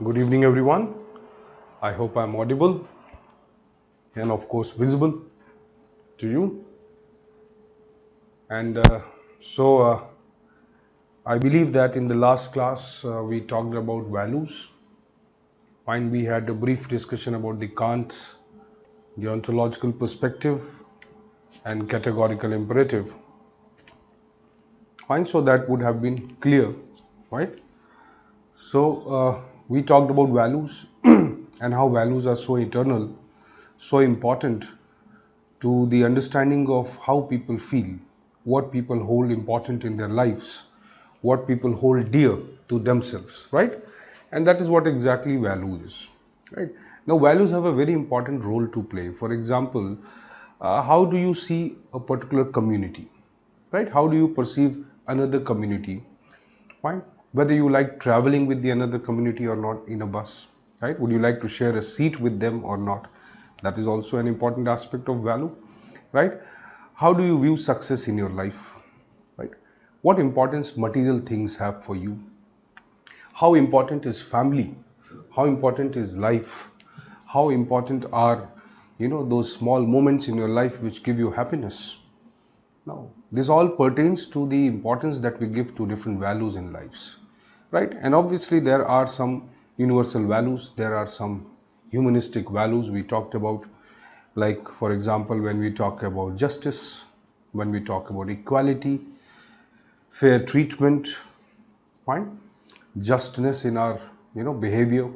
Good evening, everyone. I hope I'm audible and, of course, visible to you. And I believe that in the last class we talked about values. Fine, we had a brief discussion about the Kant's deontological perspective and categorical imperative. Fine, so that would have been clear, right? So we talked about values and how values are so eternal, so important to the understanding of how people feel, what people hold important in their lives, what people hold dear to themselves, right? And that is what exactly value is, right? Now, values have a very important role to play. For example, how do you see a particular community, right? How do you perceive another community? Fine. Whether you like traveling with the another community or not in a bus, right? Would you like to share a seat with them or not? That is also an important aspect of value, right? How do you view success in your life, right? What importance material things have for you? How important is family? How important is life? How important are, those small moments in your life which give you happiness? Now, this all pertains to the importance that we give to different values in lives, right? And obviously, there are some universal values, there are some humanistic values we talked about, like, for example, when we talk about justice, when we talk about equality, fair treatment, fine, justness in our, behavior,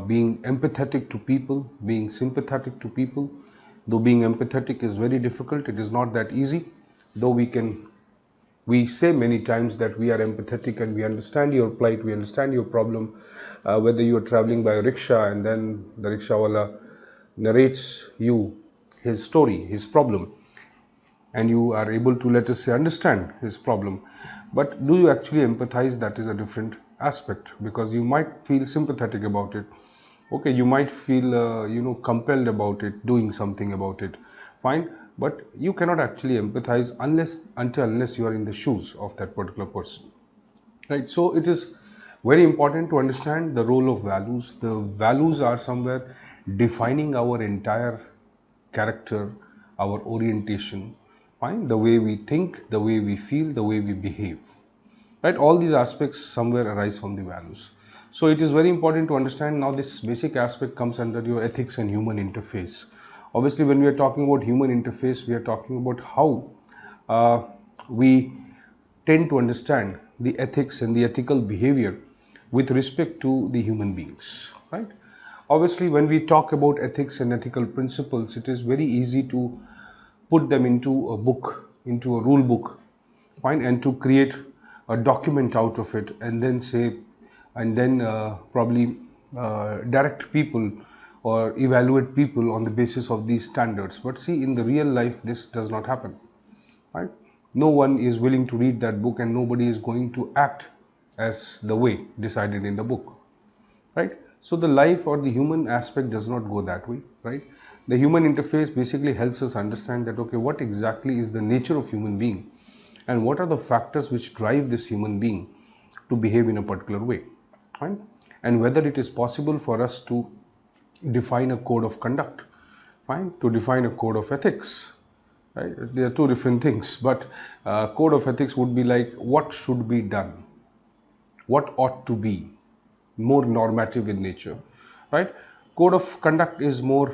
being empathetic to people, being sympathetic to people. Though being empathetic is very difficult, it is not that easy. Though we say many times that we are empathetic and we understand your plight, we understand your problem. Whether you are traveling by a rickshaw and then the rickshawala narrates you his story, his problem, and you are able to, let us say, understand his problem. But do you actually empathize? That is a different aspect, because you might feel sympathetic about it. Okay, you might feel, compelled about it, doing something about it. Fine, but you cannot actually empathize unless you are in the shoes of that particular person. Right, so it is very important to understand the role of values. The values are somewhere defining our entire character, our orientation, fine, the way we think, the way we feel, the way we behave. Right, all these aspects somewhere arise from the values. So it is very important to understand. Now this basic aspect comes under your ethics and human interface. Obviously, when we are talking about human interface, we are talking about how we tend to understand the ethics and the ethical behavior with respect to the human beings, right? Obviously, when we talk about ethics and ethical principles, it is very easy to put them into a book, into a rule book, fine, and to create a document out of it, and then say, and then probably direct people or evaluate people on the basis of these standards. But see, in the real life, this does not happen, right? No one is willing to read that book, and nobody is going to act as the way decided in the book, right? So the life or the human aspect does not go that way, right? The human interface basically helps us understand that, okay, what exactly is the nature of human being, and what are the factors which drive this human being to behave in a particular way, right? And whether it is possible for us to define a code of conduct, fine, to define a code of ethics, right? They are two different things, but code of ethics would be like what should be done, what ought to be, more normative in nature, right? Code of conduct is more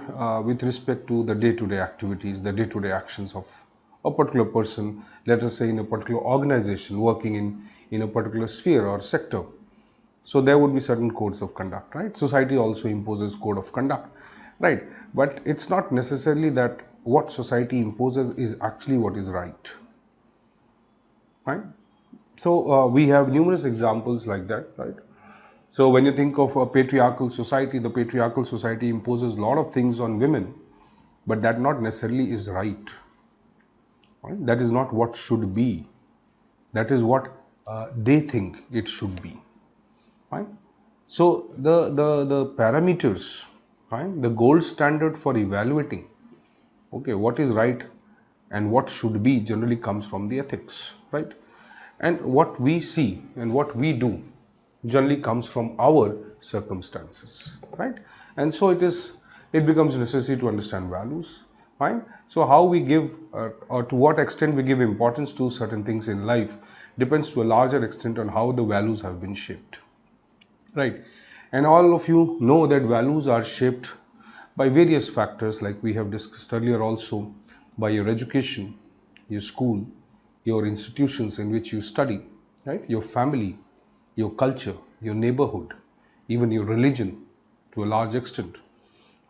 with respect to the day-to-day activities, the day-to-day actions of a particular person, let us say in a particular organization, working in a particular sphere or sector. So there would be certain codes of conduct, right? Society also imposes code of conduct, right? But it's not necessarily that what society imposes is actually what is right, right? So we have numerous examples like that, right? So when you think of a patriarchal society, the patriarchal society imposes a lot of things on women, but that not necessarily is right. Right? That is not what should be. That is what they think it should be. Right? So the parameters, right? The gold standard for evaluating, okay, what is right and what should be generally comes from the ethics, right? And what we see and what we do, generally comes from our circumstances, right? And so it becomes necessary to understand values, right? So how we give or to what extent we give importance to certain things in life depends to a larger extent on how the values have been shaped, right? And all of you know that values are shaped by various factors, like we have discussed earlier also, by your education, your school, your institutions in which you study, right? Your family, your culture, your neighborhood, even your religion to a large extent.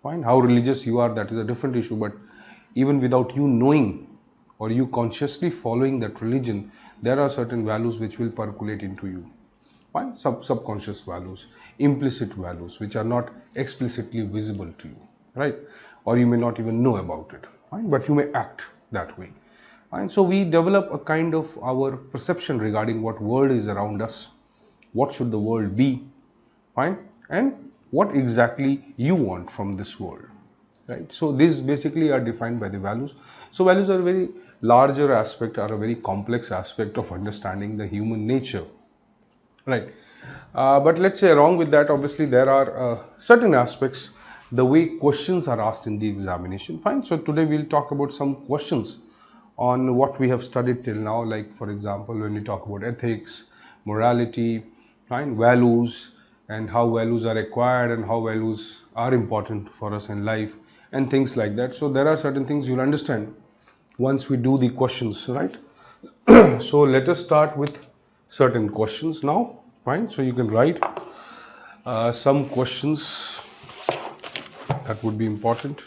Fine, how religious you are, that is a different issue, but even without you knowing or you consciously following that religion, there are certain values which will percolate into you. Fine, subconscious values, implicit values, which are not explicitly visible to you, right? Or you may not even know about it, fine, but you may act that way. And so we develop a kind of our perception regarding what world is around us, what should the world be, fine, and what exactly you want from this world, right? So these basically are defined by the values. So values are a very larger aspect, are a very complex aspect of understanding the human nature, right? But let's say along with that, obviously there are certain aspects, the way questions are asked in the examination, fine. So today we'll talk about some questions on what we have studied till now, like for example when we talk about ethics, morality, fine, values, and how values are acquired and how values are important for us in life and things like that. So there are certain things you'll understand once we do the questions, right? So let us start with certain questions now, fine. So you can write some questions that would be important.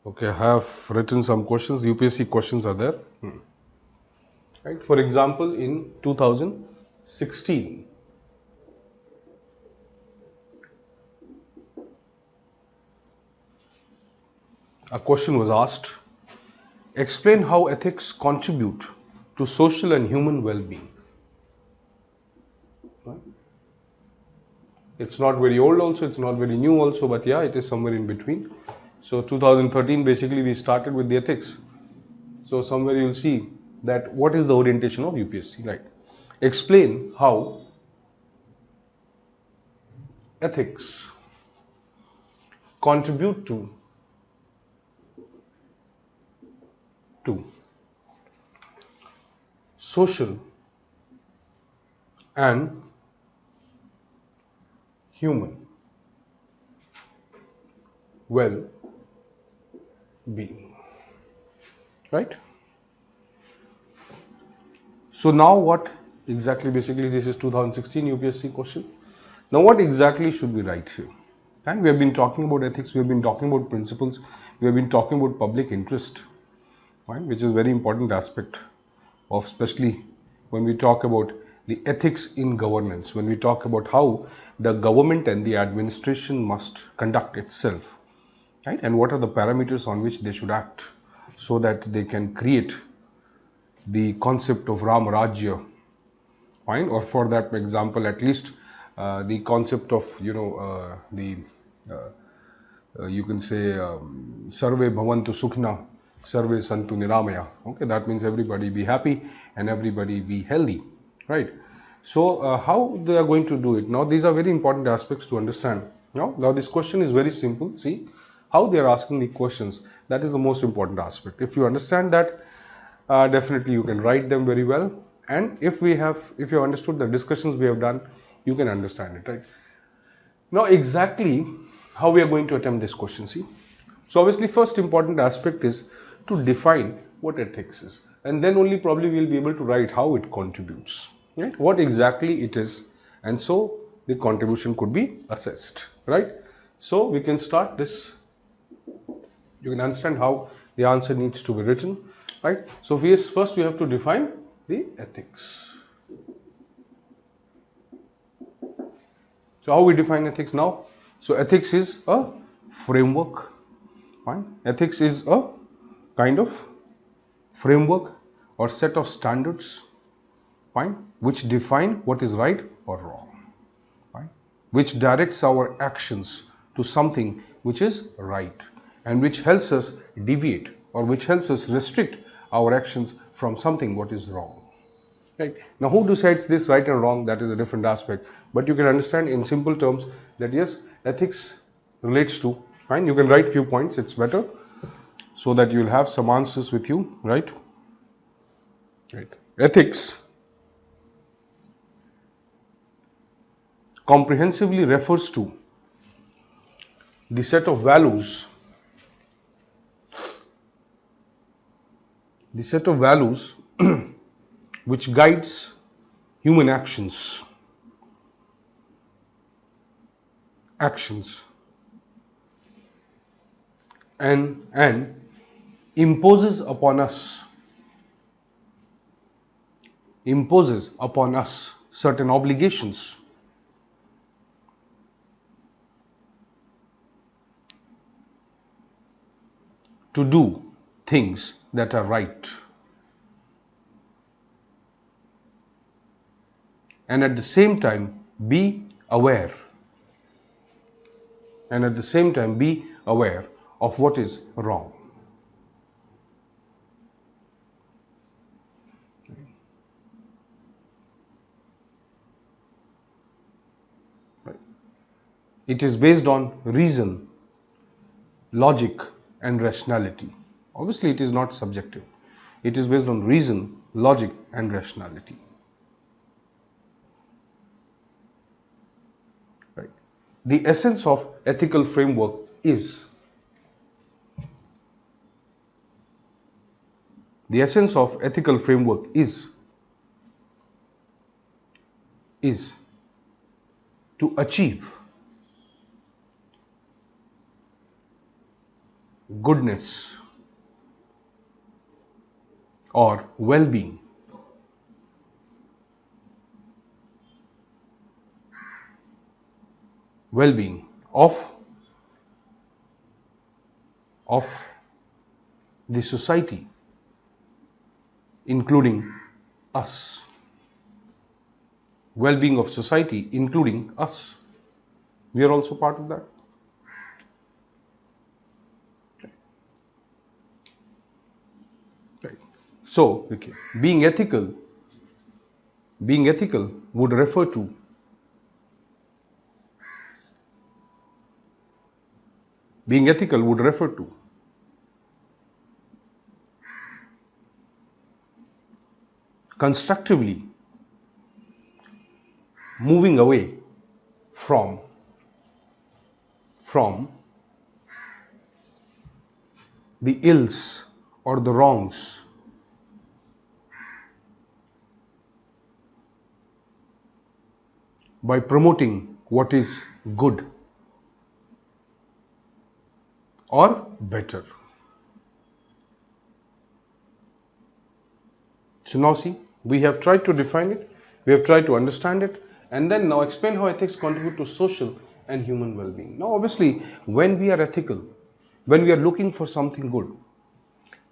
Okay, I have written some questions. UPSC questions are there, right? For example, in 2016, a question was asked: explain how ethics contribute to social and human well-being. Right? It's not very old also, it's not very new also, but yeah, it is somewhere in between. So 2013, basically we started with the ethics. So somewhere you'll see that what is the orientation of UPSC, right? Explain how ethics contribute to social and human well-being, right? So now what exactly, basically this is 2016 UPSC question. Now what exactly should we write here? And we have been talking about ethics, we have been talking about principles, we have been talking about public interest, right? Which is a very important aspect of, especially when we talk about the ethics in governance, when we talk about how the government and the administration must conduct itself, right? And what are the parameters on which they should act so that they can create the concept of Ram Rajya, fine, or for that example at least the concept of the you can say Sarve Bhavantu Sukhna, Sarve Santu Niramaya. Okay, that means everybody be happy and everybody be healthy, right? So how they are going to do it? Now these are very important aspects to understand. Now this question is very simple. See how they are asking the questions. That is the most important aspect. If you understand that, definitely you can write them very well. And if you understood the discussions we have done, you can understand it, right? Now exactly how we are going to attempt this question, see. So obviously first important aspect is to define what ethics is, and then only probably we will be able to write how it contributes, right? What exactly it is, and so the contribution could be assessed, right? So we can start this. You can understand how the answer needs to be written, right? So first we have to define the ethics. So how we define ethics now? So ethics is a framework. Fine. Ethics is a kind of framework or set of standards, fine, which define what is right or wrong, fine, which directs our actions to something which is right and which helps us deviate or which helps us restrict our actions from something what is wrong. Right. Now, who decides this right and wrong? That is a different aspect. But you can understand in simple terms that yes, ethics relates to, fine, you can write few points, it's better, so that you'll have some answers with you, right? Right. Ethics comprehensively refers to the set of values, the set of values which guides human actions and imposes upon us certain obligations to do things that are right, and at the same time be aware of what is wrong. It is based on reason, logic, and rationality. Obviously, it is not subjective. It is based on reason, logic, and rationality. Right. The essence of ethical framework is to achieve goodness or well-being of the society, including us. Well-being of society, including us. We are also part of that. Right. So, okay, being ethical would refer to constructively moving away from the ills or the wrongs by promoting what is good or better. So now see, we have tried to define it, we have tried to understand it, and then now explain how ethics contribute to social and human well-being. Now obviously, when we are ethical, when we are looking for something good,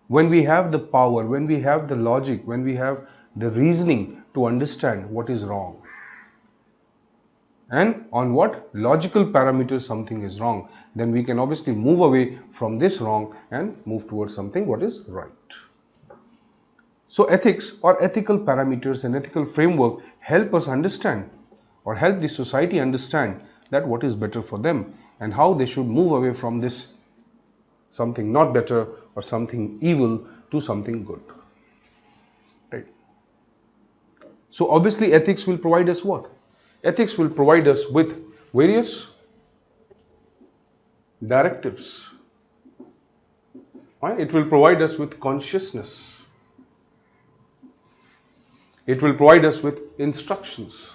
when we have the power, when we have the logic, when we have the reasoning to understand what is wrong, and on what logical parameters something is wrong, then we can obviously move away from this wrong and move towards something what is right. So ethics or ethical parameters and ethical framework help us understand or help the society understand that what is better for them and how they should move away from this something not better or something evil to something good. Right. So obviously ethics will provide us what? Ethics will provide us with various directives. Right? It will provide us with consciousness. It will provide us with instructions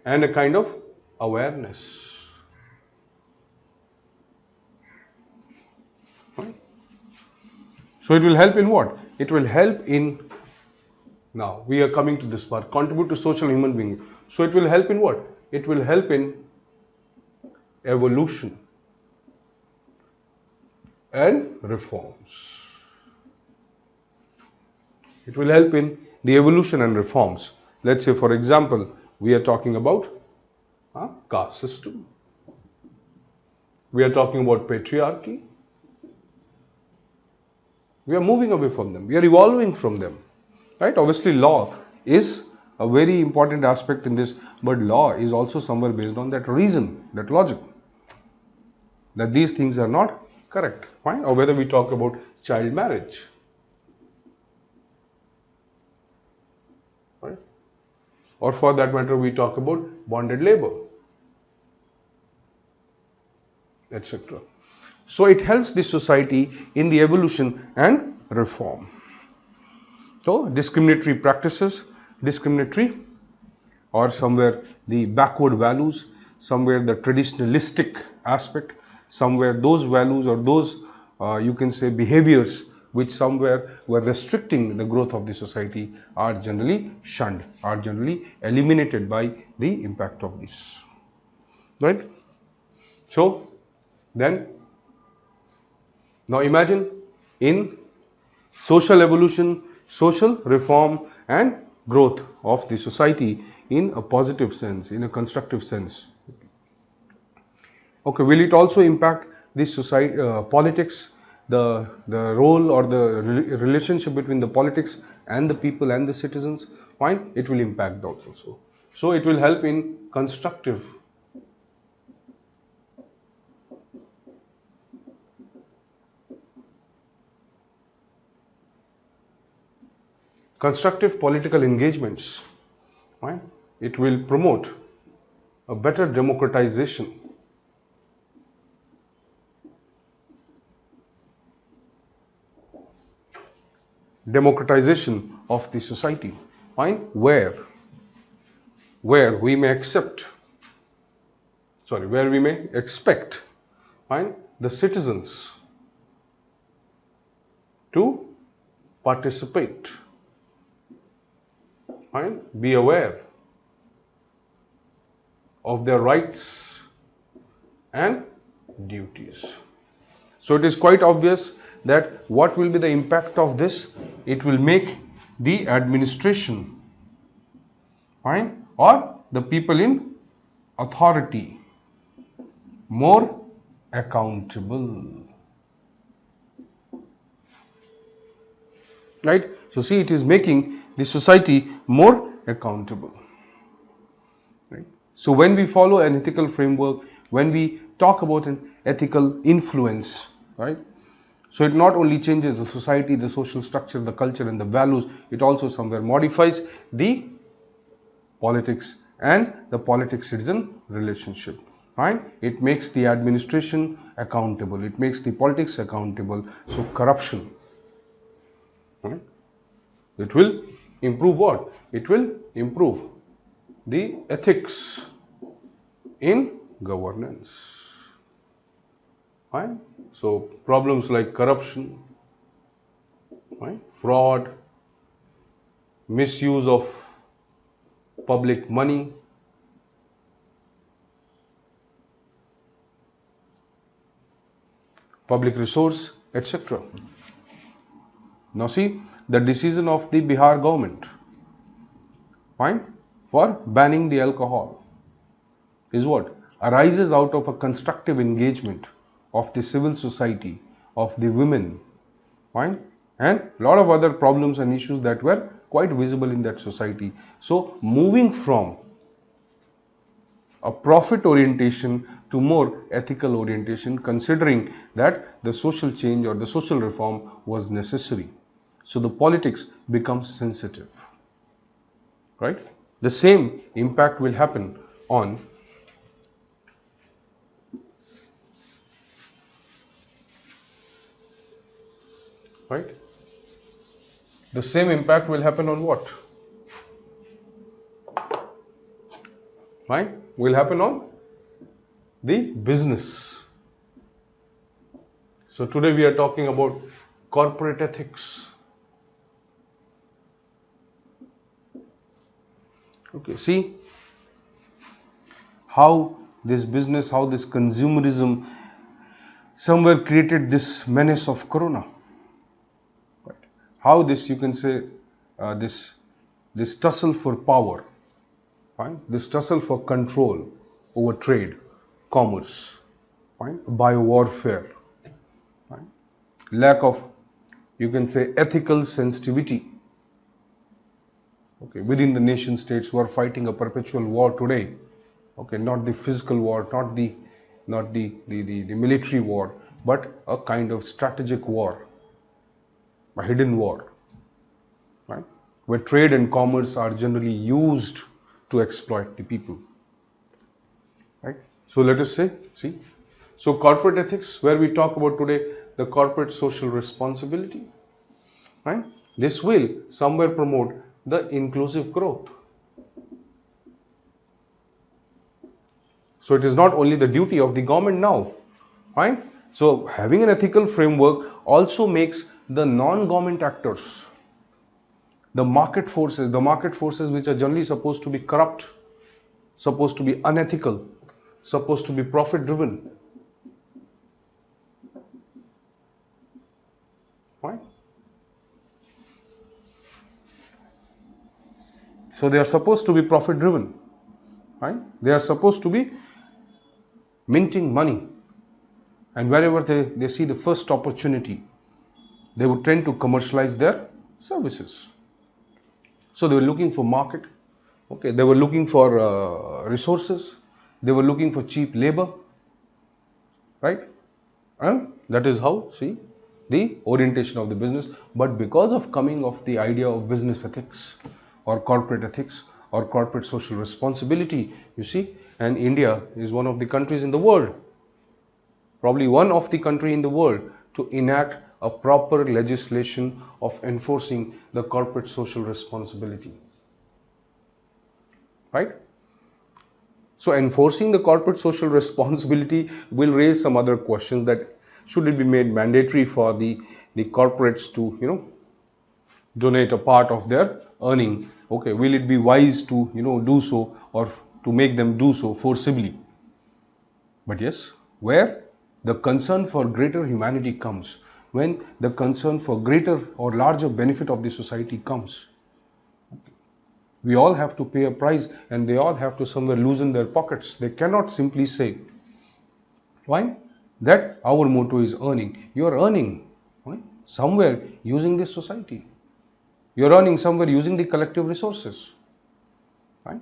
and a kind of awareness. Right? So it will help in what? It will help in, now we are coming to this part, contribute to social human being. So it will help in what? It will help in evolution and reforms. It will help in the evolution and reforms. Let's say, for example, we are talking about caste system. We are talking about patriarchy. We are moving away from them. We are evolving from them. Right? Obviously, law is a very important aspect in this, but law is also somewhere based on that reason, that logic, that these things are not correct. Fine? Or whether we talk about child marriage. Right? Or for that matter, we talk about bonded labor, etc. So it helps the society in the evolution and reform. So discriminatory practices, discriminatory or somewhere the backward values, somewhere the traditionalistic aspect, somewhere those values or those you can say behaviors which somewhere were restricting the growth of the society are generally shunned, are generally eliminated by the impact of this. Right? So then, now imagine in social evolution, social reform and growth of the society in a positive sense, in a constructive sense. Okay, will it also impact the society, politics, the role or the relationship between the politics and the people and the citizens? Fine, it will impact those also. So it will help in constructive political engagements. Right? It will promote a better democratization. Democratization of the society. Fine? Where we may expect fine, the citizens to participate. Fine? Be aware of their rights and duties. So it is quite obvious that what will be the impact of this? It will make the administration, fine, or the people in authority more accountable. Right? So see, it is making the society more accountable. Right? So when we follow an ethical framework, when we talk about an ethical influence, right? So it not only changes the society, the social structure, the culture and the values, it also somewhere modifies the politics and the politic-citizen relationship. Right? It makes the administration accountable. It makes the politics accountable. So corruption. Right? It will improve what? It will improve the ethics in governance. Right? So problems like corruption, right? Fraud, misuse of public money, public resource, etc. Now see, the decision of the Bihar government, fine, for banning the alcohol is what? Arises out of a constructive engagement of the civil society, of the women, fine, and a lot of other problems and issues that were quite visible in that society. So moving from a profit orientation to more ethical orientation, considering that the social change or the social reform was necessary. So the politics becomes sensitive, right? The same impact will happen on right? The same impact will happen on what? Right? Will happen on the business. So today we are talking about corporate ethics. Okay, see how this business, how this consumerism somewhere created this menace of corona. Right. How this, you can say, this tussle for power, fine? This tussle for control over trade, commerce, fine? Biowarfare, fine? Lack of you can say ethical sensitivity, okay, within the nation states who are fighting a perpetual war today, okay, not the physical war, not the military war, but a kind of strategic war, a hidden war, right, where trade and commerce are generally used to exploit the people, right. So let us say, see, so corporate ethics, where we talk about today the corporate social responsibility, right, this will somewhere promote the inclusive growth. So it is not only the duty of the government now, right? So having an ethical framework also makes the non-government actors, the market forces which are generally supposed to be corrupt, supposed to be unethical, supposed to be profit driven, right? So they are supposed to be profit driven, right? They are supposed to be minting money, and wherever they see the first opportunity, they would tend to commercialize their services. So they were looking for market, okay, they were looking for resources, they were looking for cheap labor, right? And that is how, see, the orientation of the business. But because of coming of the idea of business ethics or corporate ethics or corporate social responsibility, you see, and India is one of the countries in the world, probably one of the country in the world to enact a proper legislation of enforcing the corporate social responsibility, right? So enforcing the corporate social responsibility will raise some other questions, that should it be made mandatory for the corporates to, you know, donate a part of their earning, okay, will it be wise to, you know, do so, or to make them do so forcibly? But yes, where the concern for greater humanity comes, when the concern for greater or larger benefit of the society comes, we all have to pay a price, and they all have to somewhere loosen their pockets. They cannot simply say, why? That our motto is earning. You are earning, right, somewhere using this society. You are earning somewhere using the collective resources, right?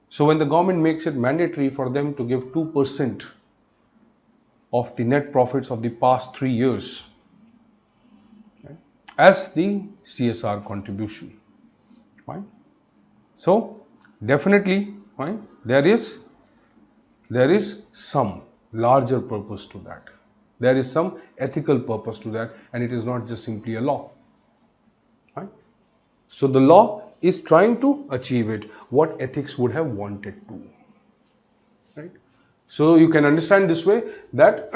So when the government makes it mandatory for them to give 2% of the net profits of the past 3 years, right, as the CSR contribution, right? So definitely, right, there is some larger purpose to that. There is some ethical purpose to that, and it is not just simply a law, right? So the law is trying to achieve it, what ethics would have wanted to, right? So you can understand this way that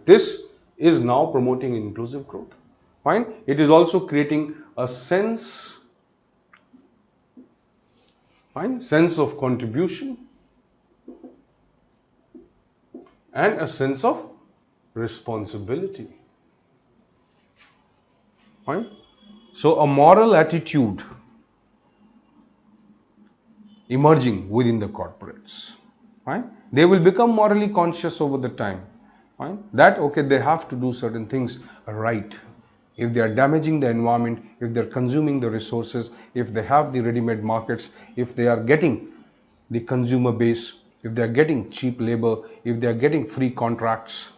this is now promoting inclusive growth, fine. It is also creating a sense of contribution and a sense of responsibility, right? So a moral attitude emerging within the corporates, right? They will become morally conscious over the time, right? That, okay, they have to do certain things right. If they are damaging the environment, if they are consuming the resources, if they have the ready-made markets, if they are getting the consumer base, if they are getting cheap labor, if they are getting free contracts,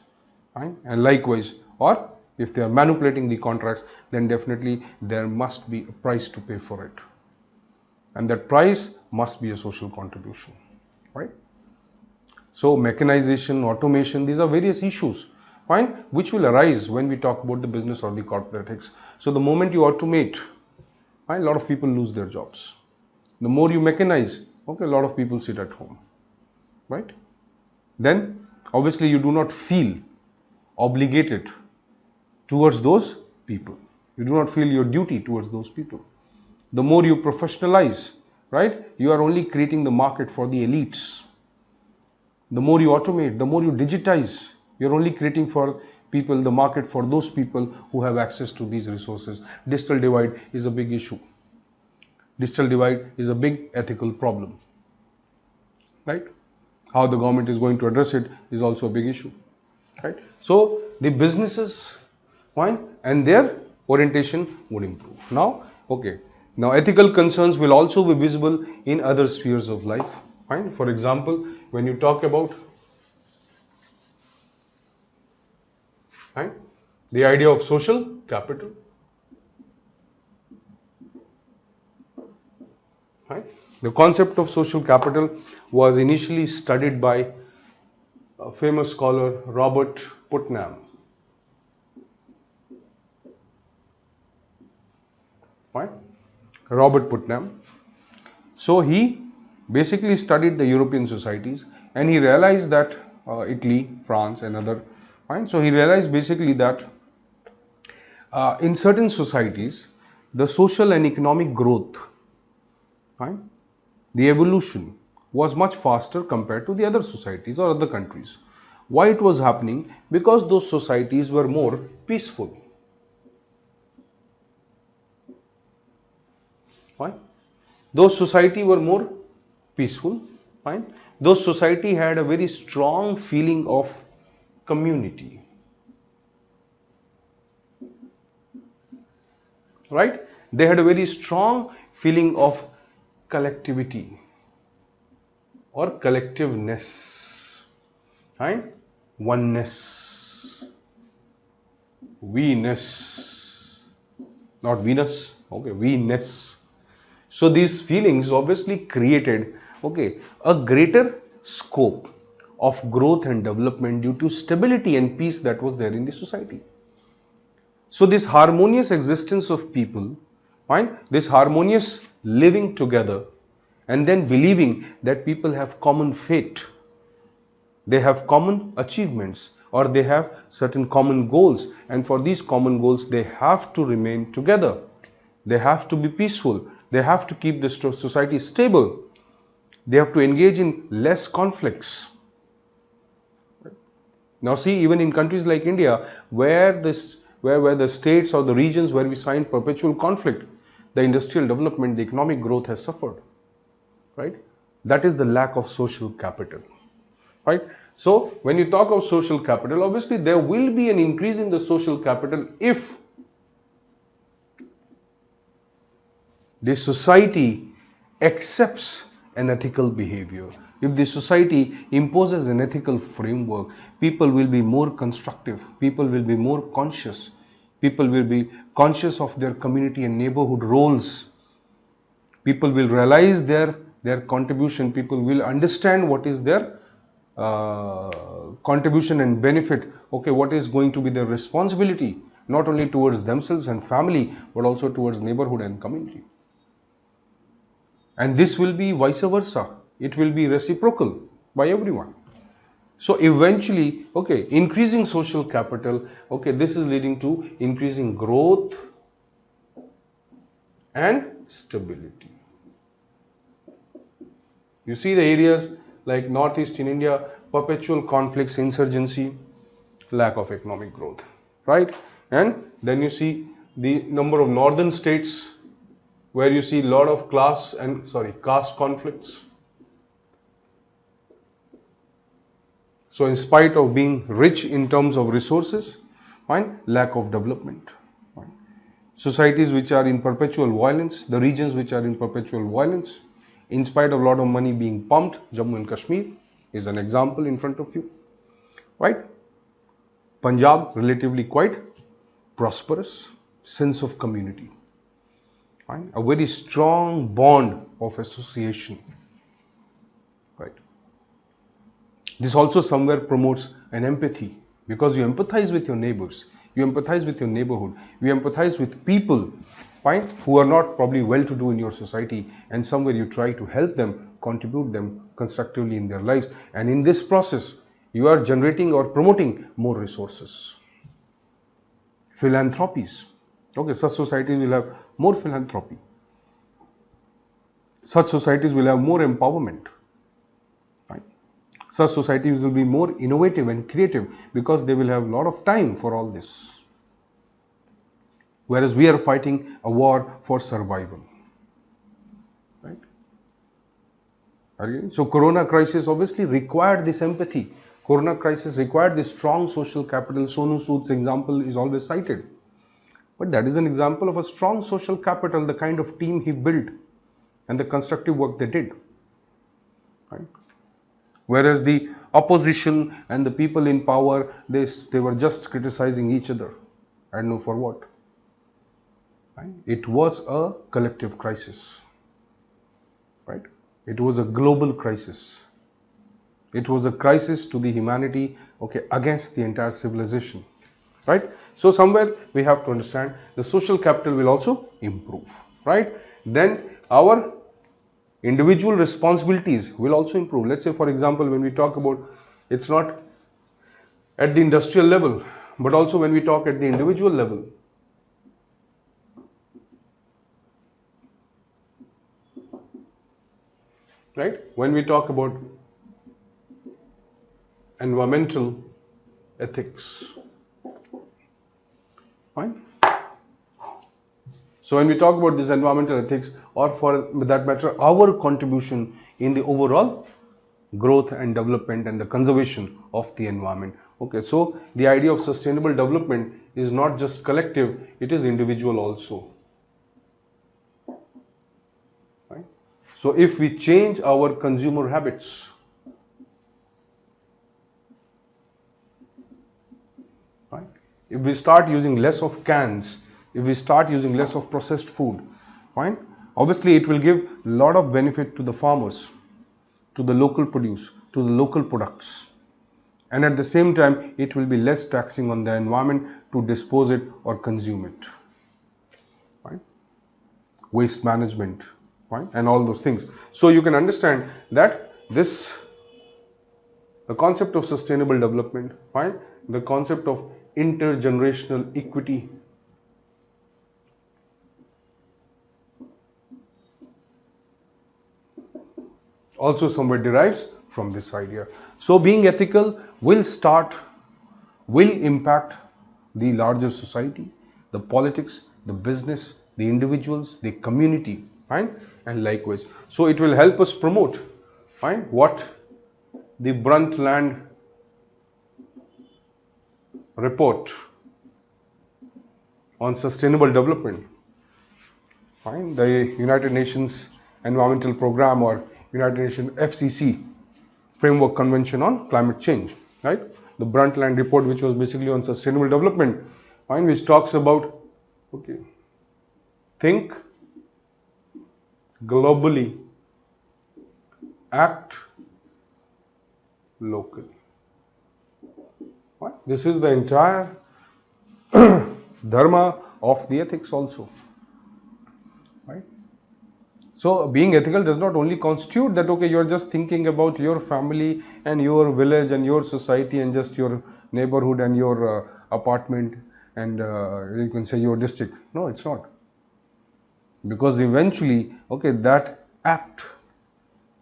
right? And likewise, or if they are manipulating the contracts, then definitely there must be a price to pay for it, and that price must be a social contribution, right? So mechanization, automation, these are various issues, fine, which will arise when we talk about the business or the corporate ethics. So the moment you automate, right, a lot of people lose their jobs. The more you mechanize, okay, a lot of people sit at home, right? Then obviously you do not feel obligated towards those people. You do not feel your duty towards those people. The more you professionalize, right, you are only creating the market for the elites. The more you automate, the more you digitize, you're only creating for people the market for those people who have access to these resources. Digital divide is a big issue. Digital divide is a big ethical problem, right? How the government is going to address it is also a big issue, right? So the businesses, fine, and their orientation would improve. Now, okay. Now, ethical concerns will also be visible in other spheres of life. Fine. For example, when you talk about, right, the idea of social capital, right? The concept of social capital was initially studied by a famous scholar, Robert Putnam. Right? Robert Putnam. So he basically studied the European societies, and he realized that Italy, France, and other. Right? So he realized basically that in certain societies, the social and economic growth, right, the evolution was much faster compared to the other societies or other countries. Why it was happening? Because those societies were more peaceful. Right? Those society were more peaceful. Right? Those society had a very strong feeling of community. Right? They had a very strong feeling of collectivity or collectiveness. Right? Oneness. We-ness. Not Venus. Okay, we-ness. So these feelings obviously created, okay, a greater scope of growth and development due to stability and peace that was there in the society. So this harmonious existence of people, right, this harmonious living together, and then believing that people have common fate, they have common achievements, or they have certain common goals, and for these common goals they have to remain together, they have to be peaceful, they have to keep the society stable, they have to engage in less conflicts. Now see, even in countries like India, where the states or the regions where we find perpetual conflict, the industrial development, the economic growth has suffered. Right? That is the lack of social capital. Right? So when you talk of social capital, obviously there will be an increase in the social capital if the society accepts an ethical behavior. If the society imposes an ethical framework, people will be more constructive, people will be more conscious, people will be conscious of their community and neighborhood roles, people will realize their contribution, people will understand what is their contribution and benefit, okay, what is going to be their responsibility, not only towards themselves and family, but also towards neighborhood and community. And this will be vice versa. It will be reciprocal by everyone. So eventually, okay, increasing social capital, okay, this is leading to increasing growth and stability. You see the areas like northeast in India, perpetual conflicts, insurgency, lack of economic growth, right? And then you see the number of northern states where you see a lot of caste conflicts. So in spite of being rich in terms of resources, fine, lack of development. Fine. Societies which are in perpetual violence, the regions which are in perpetual violence, in spite of a lot of money being pumped, Jammu and Kashmir is an example in front of you, right? Punjab, relatively quite prosperous, sense of community, right? A very strong bond of association, right? This also somewhere promotes an empathy, because you empathize with your neighbors, you empathize with your neighborhood, you empathize with people, fine, who are not probably well-to-do in your society, and somewhere you try to help them, contribute them constructively in their lives, and in this process you are generating or promoting more resources. Philanthropies, okay, such societies will have more philanthropy, such societies will have more empowerment, right? Such societies will be more innovative and creative because they will have a lot of time for all this. Whereas we are fighting a war for survival, right? Okay. So Corona crisis obviously required this empathy. Corona crisis required this strong social capital. Sonu Sood's example is always cited. But that is an example of a strong social capital, the kind of team he built and the constructive work they did. Right? Whereas the opposition and the people in power, they were just criticizing each other. I don't know for what. Right? It was a collective crisis. Right? It was a global crisis. It was a crisis to the humanity, okay, against the entire civilization. Right? So somewhere we have to understand the social capital will also improve. Right? Then our individual responsibilities will also improve. Let's say, for example, when we talk about, it's not at the industrial level, but also when we talk at the individual level. Right? When we talk about environmental ethics. Fine? So when we talk about this environmental ethics, or for that matter, our contribution in the overall growth and development and the conservation of the environment. Okay, so the idea of sustainable development is not just collective, it is individual also. Right? So if we change our consumer habits, right? If we start using less of cans, if we start using less of processed food, fine, obviously it will give a lot of benefit to the farmers, to the local produce, to the local products, and at the same time it will be less taxing on the environment to dispose it or consume it. Right? Waste management, right? And all those things. So you can understand that the concept of sustainable development, right? The concept of intergenerational equity, also somewhere derives from this idea. So being ethical will impact the larger society, the politics, the business, the individuals, the community, right? And likewise. So it will help us promote, right? What the Brundtland report on sustainable development, right? The United Nations Environmental Program, or United Nations FCC, Framework Convention on Climate Change, right? The Brundtland report, which was basically on sustainable development, right? Which talks about, okay, think globally, act locally. Right? This is the entire dharma of the ethics also. Right? So being ethical does not only constitute that, okay, you're just thinking about your family and your village and your society and just your neighborhood and your apartment and you can say your district. No, it's not. Because eventually, okay, that act,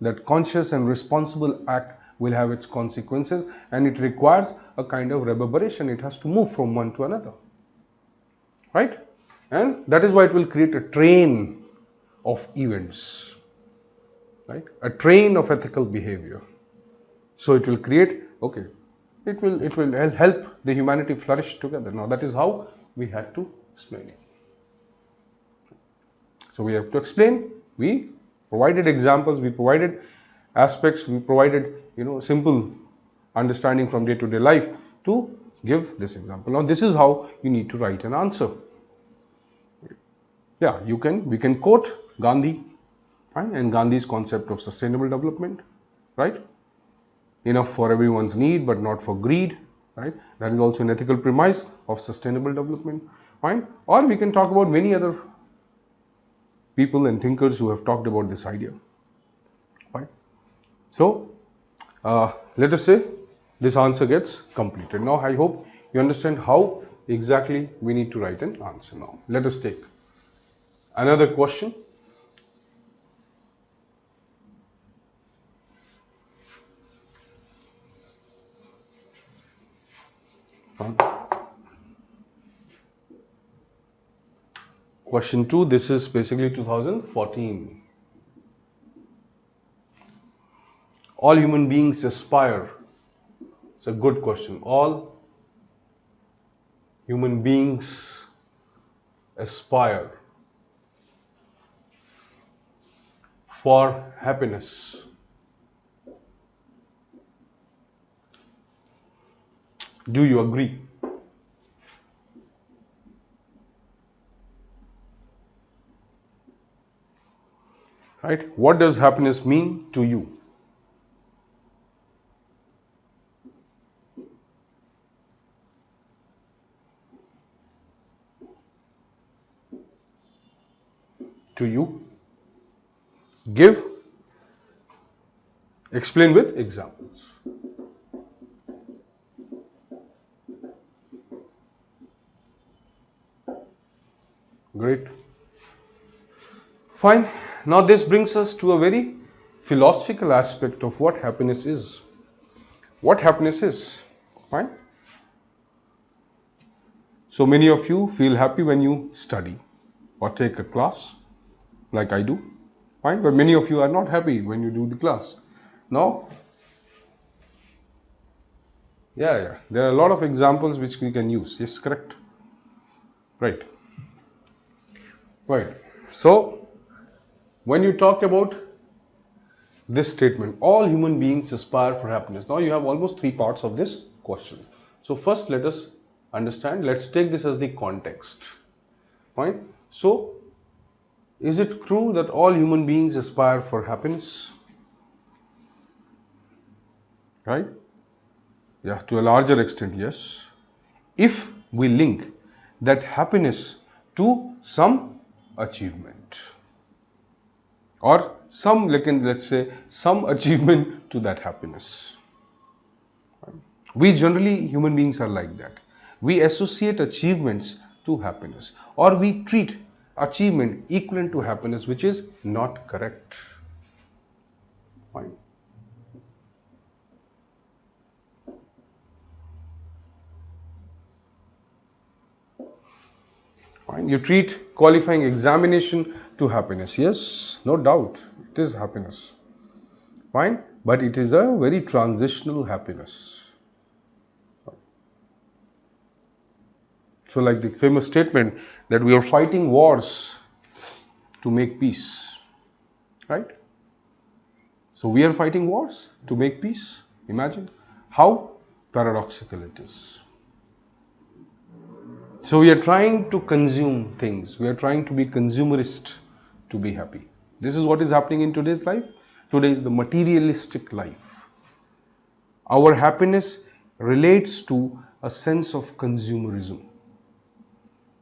that conscious and responsible act will have its consequences, and it requires a kind of reverberation. It has to move from one to another. Right? And that is why it will create a train of events, right? A train of ethical behavior. So it will create, okay, it will help the humanity flourish together. Now that is how we have to explain it. So we have to explain, we provided examples, we provided aspects, we provided, simple understanding from day-to-day life to give this example. Now this is how you need to write an answer. Yeah, we can quote Gandhi, right? And Gandhi's concept of sustainable development, right? Enough for everyone's need, but not for greed, right? That is also an ethical premise of sustainable development, right? Or we can talk about many other people and thinkers who have talked about this idea, right? So, let us say this answer gets completed. Now, I hope you understand how exactly we need to write an answer. Now, let us take another question. Question 2, this is basically 2014. All human beings aspire. It's a good question. All human beings aspire for happiness? Do you agree? Right? What does happiness mean to you? To you? Give. Explain with examples. Great. Fine. Now this brings us to a very philosophical aspect of what happiness is. What happiness is. Fine. So many of you feel happy when you study or take a class, like I do. Fine. But many of you are not happy when you do the class. Now, yeah. There are a lot of examples which we can use. Yes, correct. Right. Right. So, when you talk about this statement, all human beings aspire for happiness. Now you have almost three parts of this question. So first let us understand, let's take this as the context. Fine. So, is it true that all human beings aspire for happiness? Right? Yeah, to a larger extent, yes. If we link that happiness to some achievement or some, let's say, some achievement to that happiness. We generally, human beings are like that. We associate achievements to happiness, or we treat achievement equivalent to happiness, which is not correct. Fine. Fine. You treat qualifying examination to happiness. Yes, no doubt, it is happiness. Fine, but it is a very transitional happiness. So like the famous statement that we are fighting wars to make peace, right? So we are fighting wars to make peace. Imagine how paradoxical it is. So we are trying to consume things. We are trying to be consumerist to be happy. This is what is happening in today's life. Today is the materialistic life. Our happiness relates to a sense of consumerism.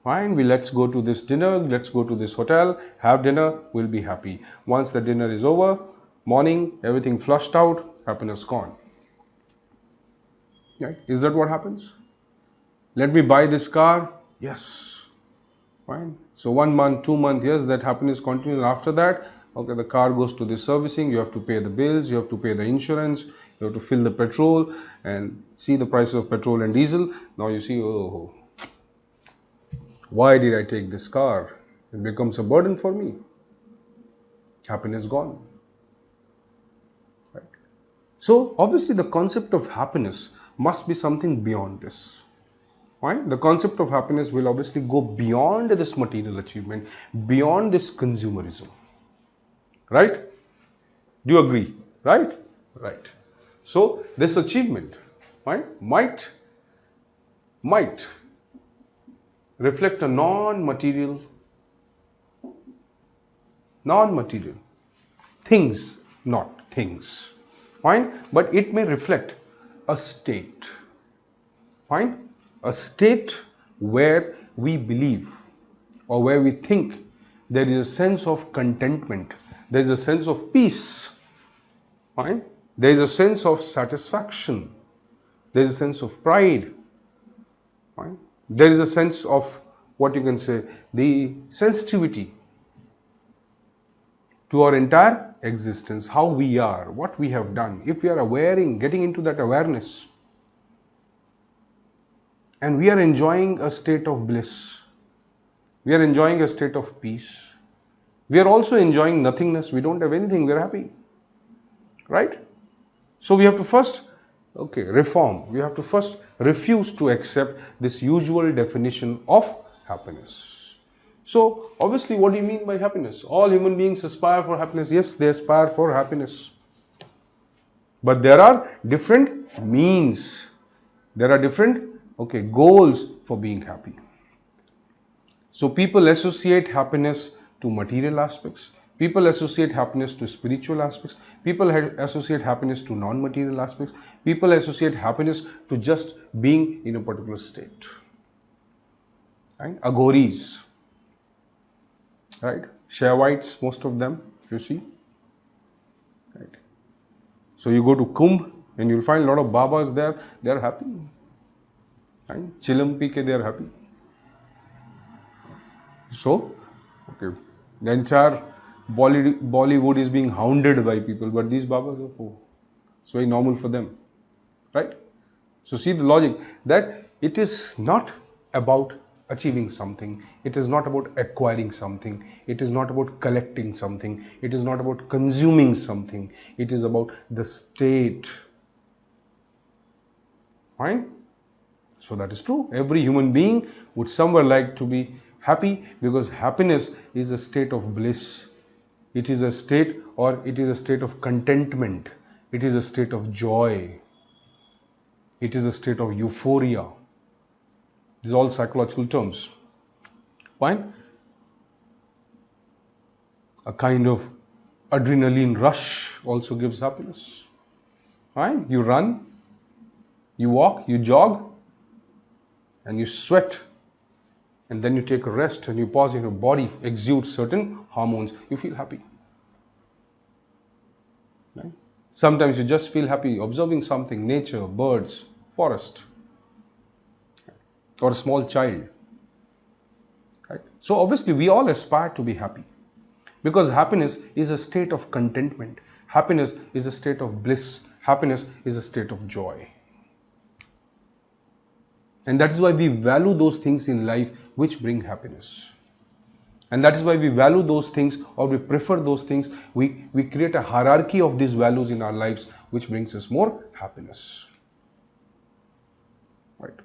Fine, let's go to this dinner, let's go to this hotel, have dinner, we'll be happy. Once the dinner is over, morning, everything flushed out, happiness gone. Right? Is that what happens? Let me buy this car, yes. Fine. So 1 month, 2 months, yes, that happiness continues. After that, okay, the car goes to the servicing, you have to pay the bills, you have to pay the insurance, you have to fill the petrol and see the prices of petrol and diesel. Now you see, oh, why did I take this car? It becomes a burden for me. Happiness gone. Right. So obviously the concept of happiness must be something beyond this. Right? The concept of happiness will obviously go beyond this material achievement, beyond this consumerism. Right? Do you agree? Right? Right. So this achievement, right, might reflect a non-material things, not things. Fine? But it may reflect a state. Fine? A state where we believe or where we think there is a sense of contentment, there is a sense of peace, fine? There is a sense of satisfaction, there is a sense of pride, fine? There is a sense of what you can say, the sensitivity to our entire existence, how we are, what we have done. If we are getting into that awareness, and we are enjoying a state of bliss, we are enjoying a state of peace, we are also enjoying nothingness, we don't have anything, we are happy, right? So we have to first reform, we have to first refuse to accept this usual definition of happiness. So obviously, what do you mean by happiness? All human beings aspire for happiness. Yes, they aspire for happiness. But there are different means. There are different, goals for being happy. So people associate happiness to material aspects. People associate happiness to spiritual aspects. People associate happiness to non-material aspects. People associate happiness to just being in a particular state. Right? Aghoris, right? Shaivites, most of them, if you see. Right? So you go to Kumbh and you'll find a lot of Babas there. They are happy. Right? Chilam pi ke they are happy. So, the entire Bollywood is being hounded by people, but these Babas are it's very normal for them, right? So see the logic that it is not about achieving something, it is not about acquiring something, it is not about collecting something, it is not about consuming something, it is about the state. Fine? So that is true. Every human being would somewhere like to be happy, because happiness is a state of bliss. It is a state, or it is a state of contentment. It is a state of joy. It is a state of euphoria. These are all psychological terms. Fine? A kind of adrenaline rush also gives happiness. Fine? You run, you walk, you jog, and you sweat. And then you take a rest and you pause, and your body exudes certain hormones. You feel happy. Right? Sometimes you just feel happy observing something, nature, birds, forest, or a small child. Right? So obviously we all aspire to be happy, because happiness is a state of contentment. Happiness is a state of bliss. Happiness is a state of joy. And that is why we value those things in life which bring happiness. And that is why we value those things, or we prefer those things. We create a hierarchy of these values in our lives which brings us more happiness. Right?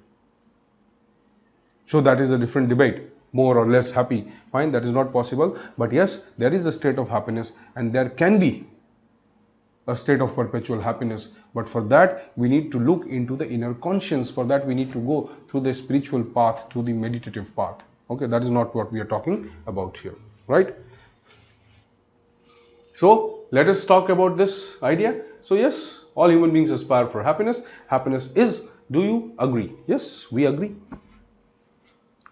So that is a different debate. More or less happy. Fine, that is not possible. But yes, there is a state of happiness, and there can be a state of perpetual happiness. But for that, we need to look into the inner conscience. For that, we need to go through the spiritual path, to the meditative path. Okay, that is not what we are talking about here, right? So let us talk about this idea. So yes, all human beings aspire for happiness. Happiness is, do you agree? Yes, we agree.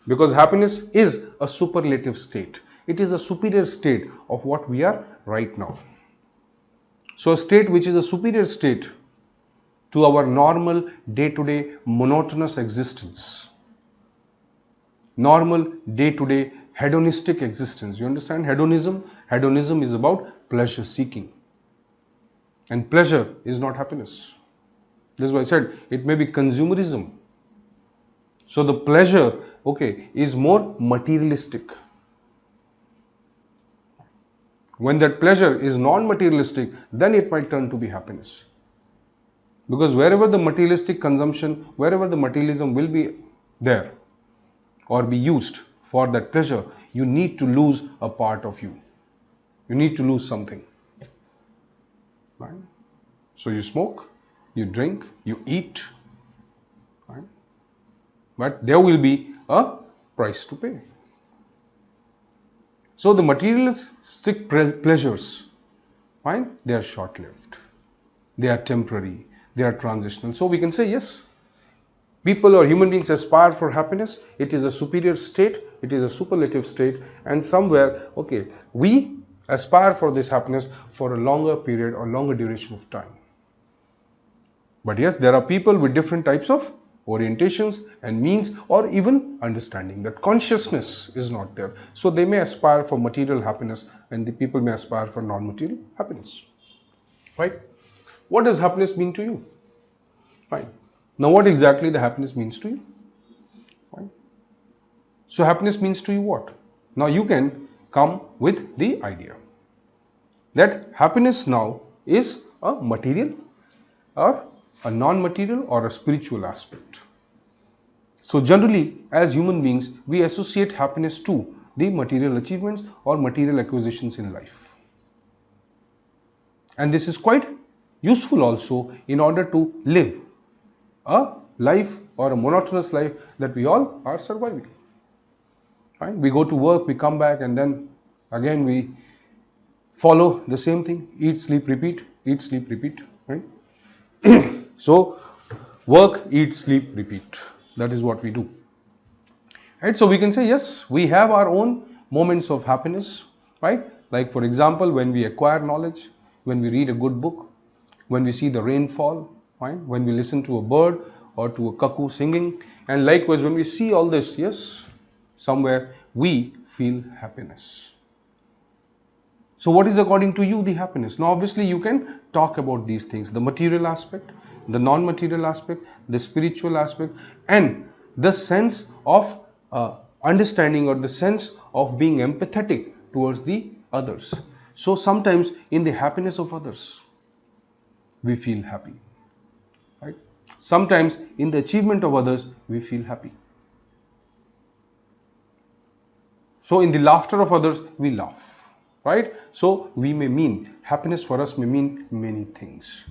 Because happiness is a superlative state. It is a superior state of what we are right now. So a state which is a superior state to our normal day-to-day monotonous existence. Normal day-to-day hedonistic existence. You understand hedonism? Hedonism is about pleasure seeking. And pleasure is not happiness. This is why I said it may be consumerism. So the pleasure, is more materialistic. When that pleasure is non-materialistic, then it might turn to be happiness. Because wherever the materialistic consumption, wherever the materialism will be there or be used for that pleasure, you need to lose a part of you. You need to lose something. Right? So you smoke, you drink, you eat. Right? But there will be a price to pay. So the materialistic pleasures, fine, they are short-lived. They are temporary. They are transitional. So we can say yes, people or human beings aspire for happiness. It is a superior state. It is a superlative state. And somewhere, we aspire for this happiness for a longer period or longer duration of time. But yes, there are people with different types of orientations and means, or even understanding that consciousness is not there. So they may aspire for material happiness, and the people may aspire for non-material happiness. Right? What does happiness mean to you? Fine. Now what exactly the happiness means to you? Fine. So happiness means to you what? Now you can come with the idea that happiness now is a material or a non-material or a spiritual aspect. So generally, as human beings, we associate happiness to the material achievements or material acquisitions in life. And this is quite useful also in order to live a life or a monotonous life that we all are surviving. Right? We go to work, we come back, and then again we follow the same thing: eat, sleep, repeat, eat, sleep, repeat. Right? So work, eat, sleep, repeat. That is what we do. Right? So we can say, yes, we have our own moments of happiness, right? Like for example, when we acquire knowledge, when we read a good book, when we see the rain fall, right? When we listen to a bird or to a cuckoo singing, and likewise when we see all this, yes, somewhere we feel happiness. So what is according to you the happiness? Now obviously you can talk about these things: the material aspect, the non-material aspect, the spiritual aspect, and the sense of understanding, or the sense of being empathetic towards the others. So sometimes in the happiness of others we feel happy, right? Sometimes in the achievement of others we feel happy. So in the laughter of others we laugh, right? So we may mean, happiness for us may mean many things.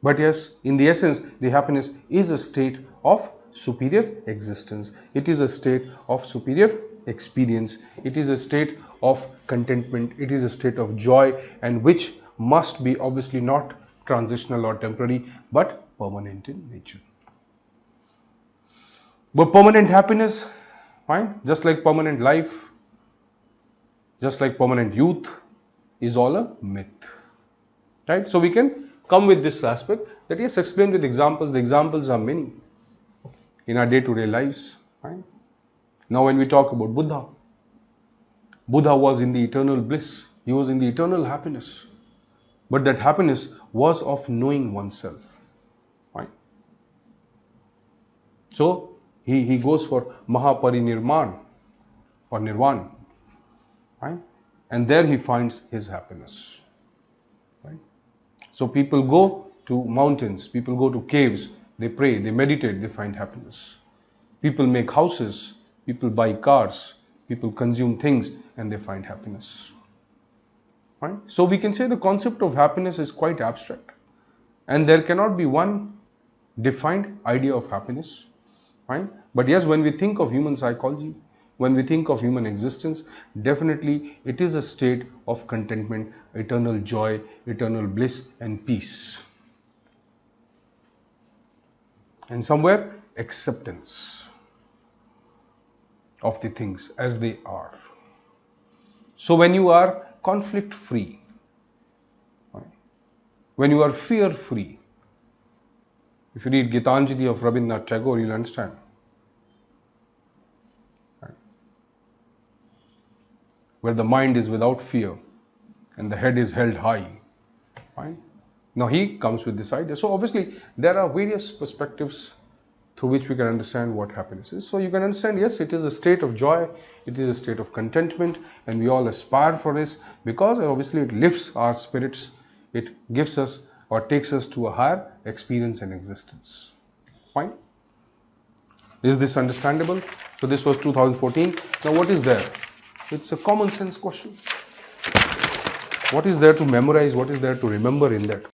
But yes, in the essence, the happiness is a state of superior existence. It is a state of superior experience. It is a state of contentment. It is a state of joy, and which must be obviously not transitional or temporary, but permanent in nature. But permanent happiness, fine, just like permanent life, just like permanent youth, is all a myth. Right? So we can come with this aspect that, yes, explained with examples. The examples are many in our day-to-day lives. Right? Now when we talk about Buddha, Buddha was in the eternal bliss. He was in the eternal happiness. But that happiness was of knowing oneself. Right? So he goes for Mahaparinirman or Nirvana. Right? And there he finds his happiness. Right? So people go to mountains, people go to caves, they pray, they meditate, they find happiness. People make houses, people buy cars, people consume things, and they find happiness. Right? So we can say the concept of happiness is quite abstract, and there cannot be one defined idea of happiness. Right? But yes, when we think of human psychology, when we think of human existence, definitely it is a state of contentment, eternal joy, eternal bliss and peace. And somewhere acceptance of the things as they are. So when you are conflict free, when you are fear free, if you read Gitanjali of Rabindranath Tagore, you'll understand. Where the mind is without fear and the head is held high. Right? Now he comes with this idea. So obviously there are various perspectives through which we can understand what happiness is. So you can understand, yes, it is a state of joy, it is a state of contentment, and we all aspire for this, because obviously it lifts our spirits, it gives us or takes us to a higher experience and existence. Fine? Is this understandable? So this was 2014. Now what is there? It's a common sense question. What is there to memorize? What is there to remember in that?